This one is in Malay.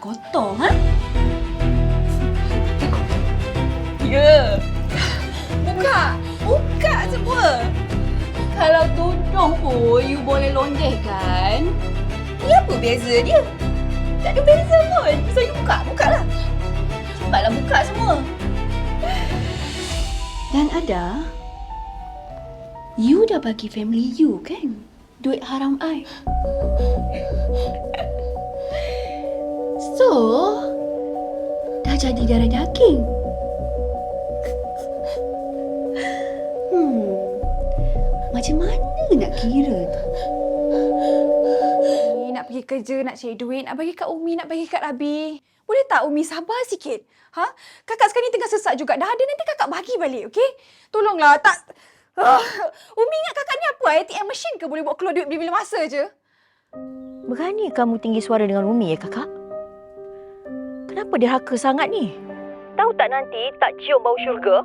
Kotor, ha? Ya. Buka semua. Kalau tudung pun you boleh lonjehkan. Ni apa beza dia? Tak ada beza pun. So you bukalah. Cepatlah buka semua. Dan ada, you dah bagi family you kan duit haram I. So, dah jadi darah daging. Macam mana nak kira tu? Ni nak pergi kerja, nak cari duit, nak bagi kat Umi, nak bagi kat Rabi. Boleh tak Umi sabar sikit? Ha? Kakak sekarang ni tengah sesak juga. Dah ada nanti kakak bagi balik, okey? Tolonglah. Umi ingat kakak ni apa? ATM machine ke boleh buat keluar duit bila-bila masa je? Berani kamu tinggi suara dengan Umi ya, kakak? Kenapa dia haka sangat ni? Tahu tak nanti tak cium bau syurga?